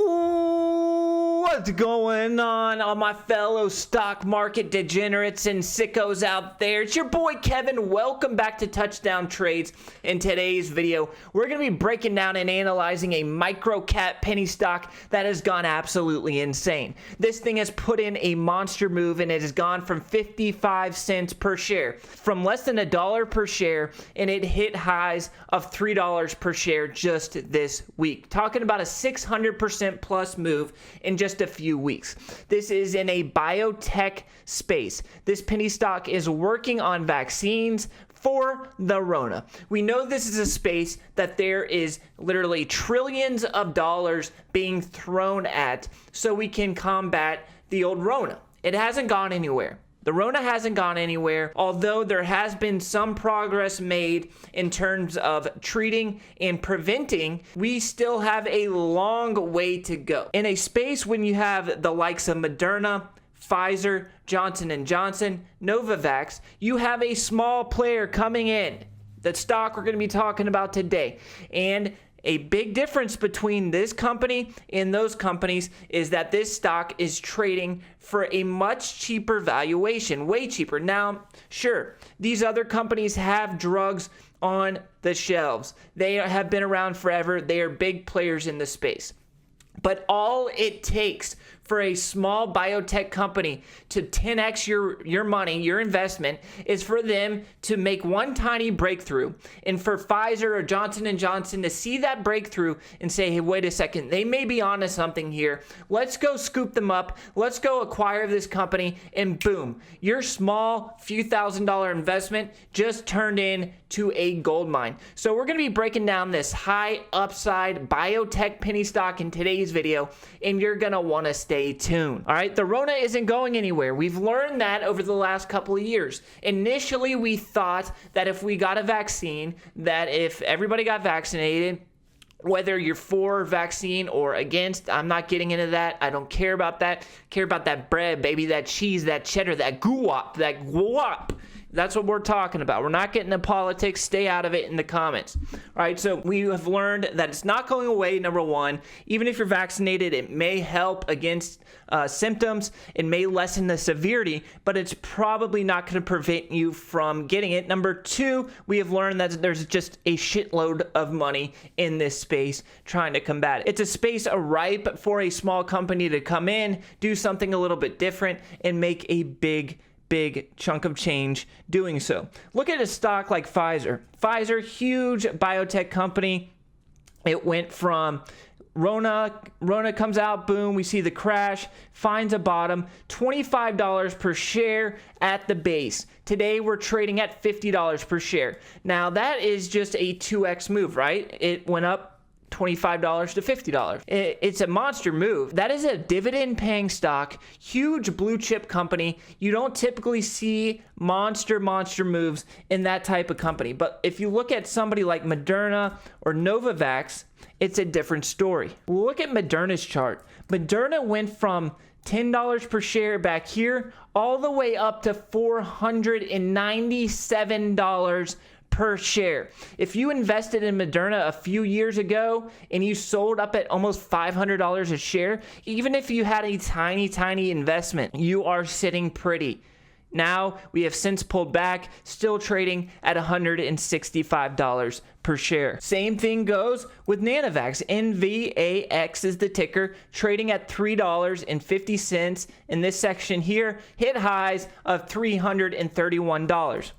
What's going on, all my fellow stock market degenerates and sickos out there? It's your boy Kevin. Welcome back to Touchdown Trades. In today's video, we're going to be breaking down and analyzing a micro cap penny stock that has gone absolutely insane. This thing has put in a monster move, and it has gone from 55 cents per share, from less than $1 per share, and it hit highs of $3 per share just this week. Talking about a 600% plus move in just a few weeks. This is in a biotech space. This penny stock is working on vaccines for the Rona. We know this is a space that there is literally trillions of dollars being thrown at so we can combat the old Rona. It hasn't gone anywhere. The Rona hasn't gone anywhere, although there has been some progress made in terms of treating and preventing. We still have a long way to go. In a space when you have the likes of Moderna, Pfizer, Johnson & Johnson, GOVX, you have a small player coming in. The stock we're going to be talking about today. And a big difference between this company and those companies is that this stock is trading for a much cheaper valuation, way cheaper. Now, sure, these other companies have drugs on the shelves. They have been around forever. They are big players in the space. But all it takes for a small biotech company to 10x your money, your investment, is for them to make one tiny breakthrough, and for Pfizer or Johnson & Johnson to see that breakthrough and say, hey, wait a second, they may be onto something here. Let's go scoop them up. Let's go acquire this company, and boom, your small few $1,000 investment just turned into a gold mine. So we're going to be breaking down this high upside biotech penny stock in today's video, and you're going to want to stay tuned. All right, the Rona isn't going anywhere. We've learned that over the last couple of years. Initially, we thought that if we got a vaccine, that if everybody got vaccinated, whether you're for vaccine or against, I'm not getting into that. I don't care about that. I care about that bread, baby, that cheese, that cheddar, that guwap, that guwap. That's what we're talking about. We're not getting into politics. Stay out of it in the comments. All right, so we have learned that it's not going away, number one. Even if you're vaccinated, it may help against symptoms. It may lessen the severity, but it's probably not going to prevent you from getting it. Number two, we have learned that there's just a shitload of money in this space trying to combat it. It's a space ripe for a small company to come in, do something a little bit different, and make a big chunk of change doing so. Look at a stock like Pfizer. Pfizer, huge biotech company. It went from Rona comes out, boom, we see the crash, finds a bottom, $25 per share at the base. Today we're trading at $50 per share. Now that is just a 2x move, right? It went up $25 to $50. It's a monster move. That is a dividend paying stock, huge blue chip company. You don't typically see monster moves in that type of company. But if you look at somebody like Moderna or GOVX, it's a different story. Look at Moderna's chart. Moderna went from $10 per share back here all the way up to $497 per share. If you invested in Moderna a few years ago and you sold up at almost $500 a share, even if you had a tiny investment, you are sitting pretty. Now we have since pulled back, still trading at $165 per share. Same thing goes with GVAX. NVAX is the ticker, trading at $3.50 in this section here, hit highs of $331.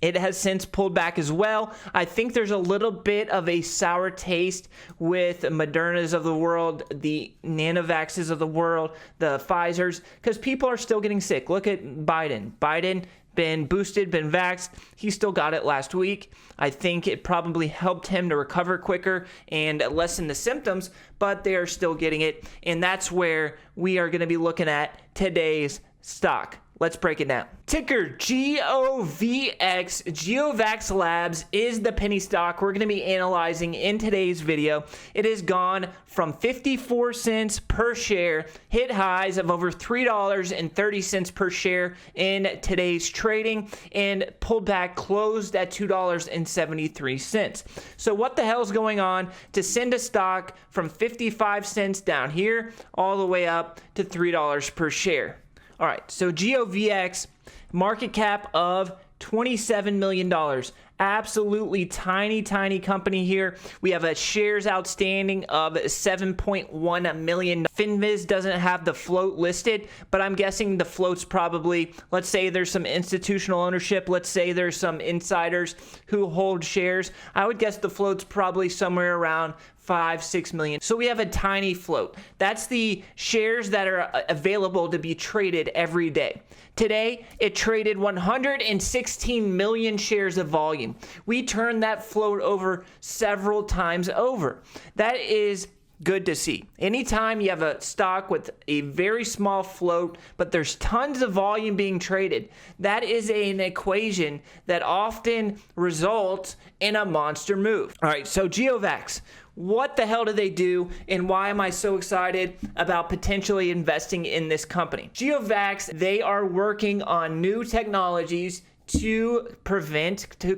It has since pulled back as well. I think there's a little bit of a sour taste with Modernas of the world, the Nanovaxes of the world, the Pfizers, because people are still getting sick. Look at Biden. Biden been boosted, been vaxxed. He still got it last week. I think it probably helped him to recover quicker and lessen the symptoms, but they are still getting it. And that's where we are going to be looking at today's stock. Let's break it down. Ticker GOVX, GeoVax Labs is the penny stock we're going to be analyzing in today's video. It has gone from 54 cents per share, hit highs of over $3.30 per share in today's trading, and pulled back, closed at $2.73. So what the hell is going on to send a stock from 55 cents down here all the way up to $3 per share? All right, so GOVX, market cap of $27 million. Absolutely tiny company here. We have a shares outstanding of 7.1 million. Finviz doesn't have the float listed, but I'm guessing the float's probably, let's say there's some institutional ownership, let's say there's some insiders who hold shares. I would guess the float's probably somewhere around 5-6 million. So we have a tiny float. That's the shares that are available to be traded every day. Today, it traded 116 million shares of volume. We turned that float over several times over. That is good to see. Anytime you have a stock with a very small float, but there's tons of volume being traded, that is an equation that often results in a monster move. All right, so GeoVax. What the hell do they do, and why am I so excited about potentially investing in this company? GeoVax, they are working on new technologies to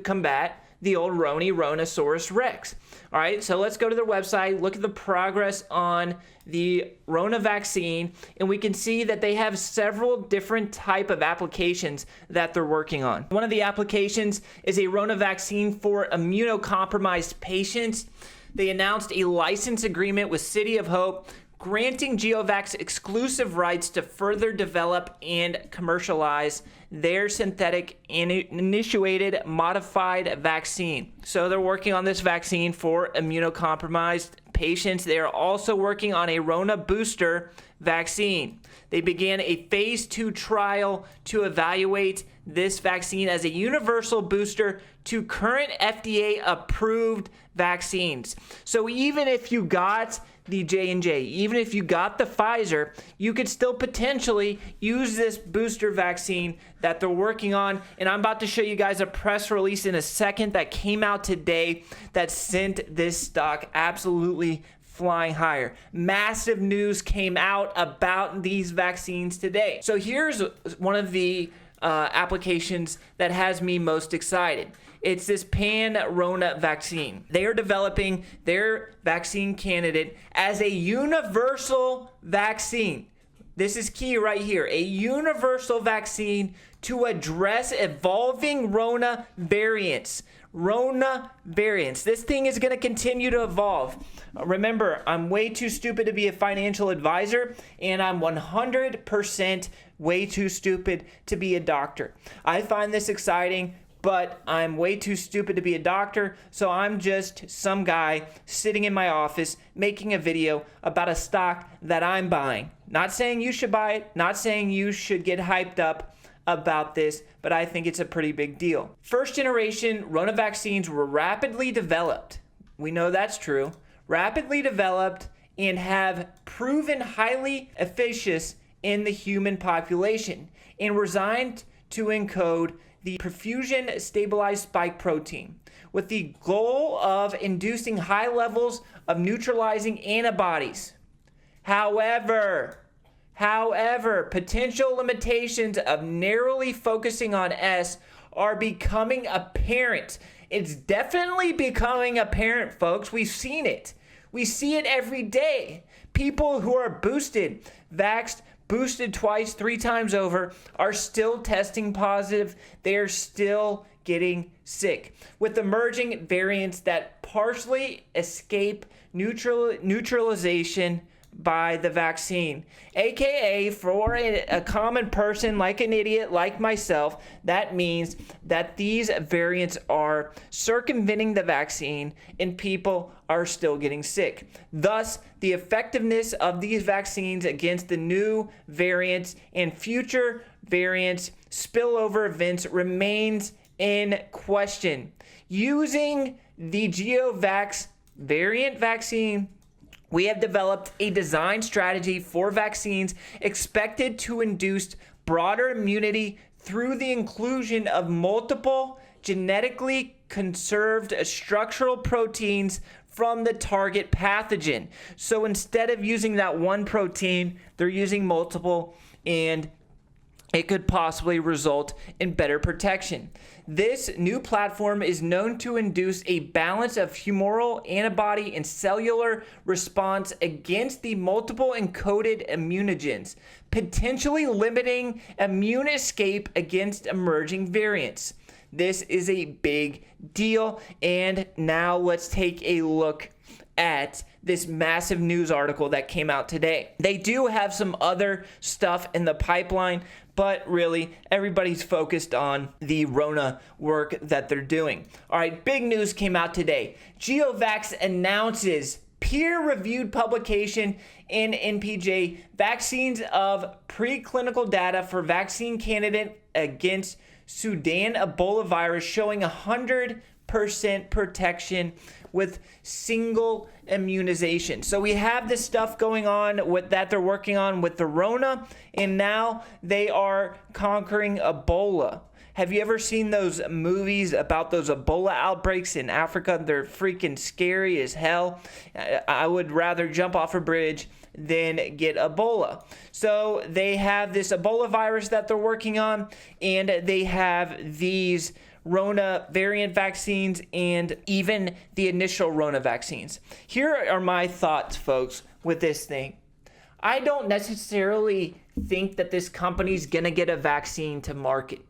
combat the old Rhinoceros Rex. All right, so let's go to their website, look at the progress on the Rona vaccine, and we can see that they have several different type of applications that they're working on. One of the applications is a Rona vaccine for immunocompromised patients. They announced a license agreement with City of Hope, granting GeoVax exclusive rights to further develop and commercialize their synthetic initiated modified vaccine. So they're working on this vaccine for immunocompromised patients. They are also working on a Rona booster vaccine. They began a phase 2 trial to evaluate this vaccine as a universal booster to current FDA approved vaccines. So even if you got the J&J, even if you got the Pfizer, you could still potentially use this booster vaccine that they're working on. And I'm about to show you guys a press release in a second that came out today that sent this stock absolutely flying higher. Massive news came out about these vaccines today. So here's one of the applications that has me most excited. It's this pan-Rona vaccine. They are developing their vaccine candidate as a universal vaccine. This is key right here. A universal vaccine to address evolving Rona variants. Rona variants. This thing is going to continue to evolve. Remember, I'm way too stupid to be a financial advisor, and I'm 100% way too stupid to be a doctor. I find this exciting, but I'm way too stupid to be a doctor, so I'm just some guy sitting in my office making a video about a stock that I'm buying. Not saying you should buy it, not saying you should get hyped up about this, but I think it's a pretty big deal. First generation Rona vaccines were rapidly developed. We know that's true. Rapidly developed and have proven highly efficacious in the human population and were designed to encode the perfusion stabilized spike protein with the goal of inducing high levels of neutralizing antibodies. However, potential limitations of narrowly focusing on S are becoming apparent. It's definitely becoming apparent, folks. We've seen it. We see it every day. People who are boosted, vaxxed, boosted twice, 3 times over, are still testing positive. They're still getting sick with emerging variants that partially escape neutralization by the vaccine, aka for a common person like an idiot like myself, that means that these variants are circumventing the vaccine and people are still getting sick. Thus, the effectiveness of these vaccines against the new variants and future variants spillover events remains in question. Using the GeoVax variant vaccine, we have developed a design strategy for vaccines expected to induce broader immunity through the inclusion of multiple genetically conserved structural proteins from the target pathogen. So instead of using that one protein, they're using multiple, and it could possibly result in better protection. This new platform is known to induce a balance of humoral antibody and cellular response against the multiple encoded immunogens, potentially limiting immune escape against emerging variants. This is a big deal, and now let's take a look at this massive news article that came out today. They do have some other stuff in the pipeline, but really everybody's focused on the Rona work that they're doing. All right, big news came out today. GeoVax announces peer-reviewed publication in NPJ vaccines of preclinical data for vaccine candidate against Sudan Ebola virus showing 100% protection with single immunization. So we have this stuff going on with that they're working on with the Rona, and now they are conquering Ebola. Have you ever seen those movies about those Ebola outbreaks in Africa? They're freaking scary as hell. I would rather jump off a bridge than get Ebola. So they have this Ebola virus that they're working on, and they have these Rona variant vaccines and even the initial Rona vaccines. Here are my thoughts, folks, with this thing. I don't necessarily think that this company's gonna get a vaccine to market.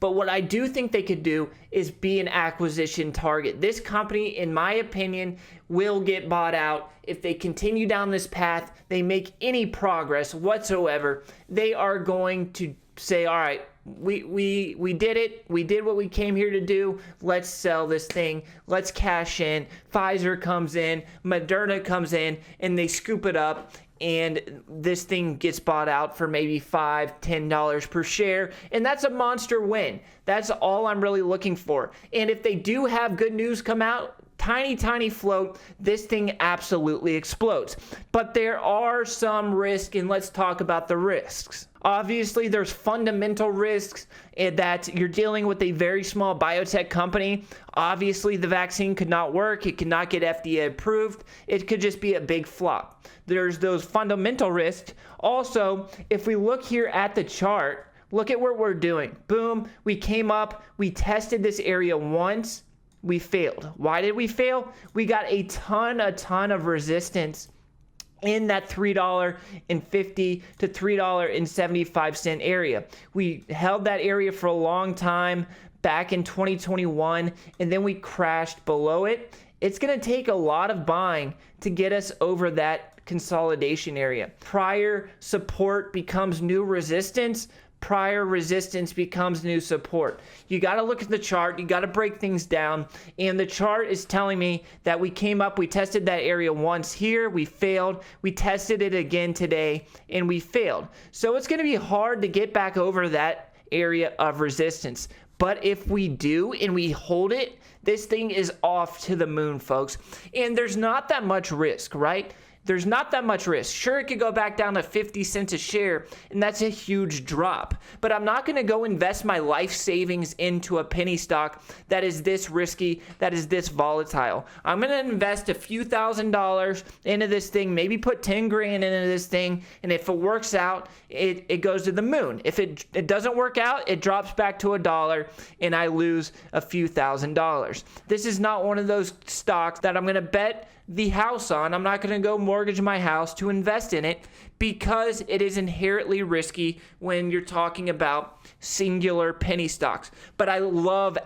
But what I do think they could do is be an acquisition target. This company, in my opinion, will get bought out. If they continue down this path, they make any progress whatsoever, they are going to say, all right, we did it. We did what we came here to do. Let's sell this thing. Let's cash in. Pfizer comes in, Moderna comes in, and they scoop it up, and this thing gets bought out for maybe $5, $10 per share, and that's a monster win. That's all I'm really looking for. And if they do have good news come out, tiny float, this thing absolutely explodes. But there are some risks, and let's talk about the risks. Obviously, there's fundamental risks that you're dealing with a very small biotech company. Obviously, the vaccine could not work. It could not get FDA approved. It could just be a big flop. There's those fundamental risks. Also, if we look here at the chart, look at what we're doing. Boom, we came up, we tested this area once, we failed. Why did we fail? We got a ton of resistance in that $3.50 to $3.75 area. We held that area for a long time back in 2021, and then we crashed below it. It's going to take a lot of buying to get us over that consolidation area. Prior support becomes new resistance. Prior resistance becomes new support. You got to look at the chart. You got to break things down. And the chart is telling me that we came up, we tested that area once here, we failed. We tested it again today, and we failed. So it's going to be hard to get back over that area of resistance. But if we do and we hold it, this thing is off to the moon, folks. And there's not that much risk, right? There's not that much risk. Sure, it could go back down to 50 cents a share, and that's a huge drop. But I'm not going to go invest my life savings into a penny stock that is this risky, that is this volatile. I'm going to invest a few $1,000s into this thing, maybe put 10 grand into this thing, and if it works out, it goes to the moon. If it doesn't work out, it drops back to $1, and I lose a few $1,000s. This is not one of those stocks that I'm going to bet the house on. I'm not going to go mortgage my house to invest in it because it is inherently risky when you're talking about singular penny stocks. But I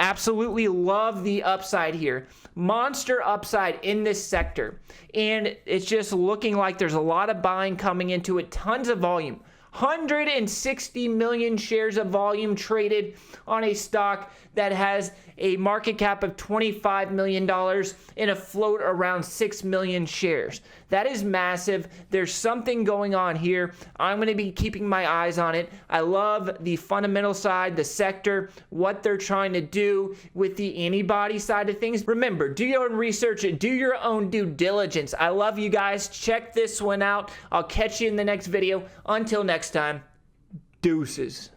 absolutely love the upside here. Monster upside in this sector. And it's just looking like there's a lot of buying coming into it, tons of volume. 160 million shares of volume traded on a stock that has a market cap of $25 million and a float around 6 million shares. That is massive. There's something going on here. I'm going to be keeping my eyes on it. I love the fundamental side, the sector, what they're trying to do with the antibody side of things. Remember, do your own research, do your own due diligence. I love you guys. Check this one out. I'll catch you in the next video. Until next time, deuces.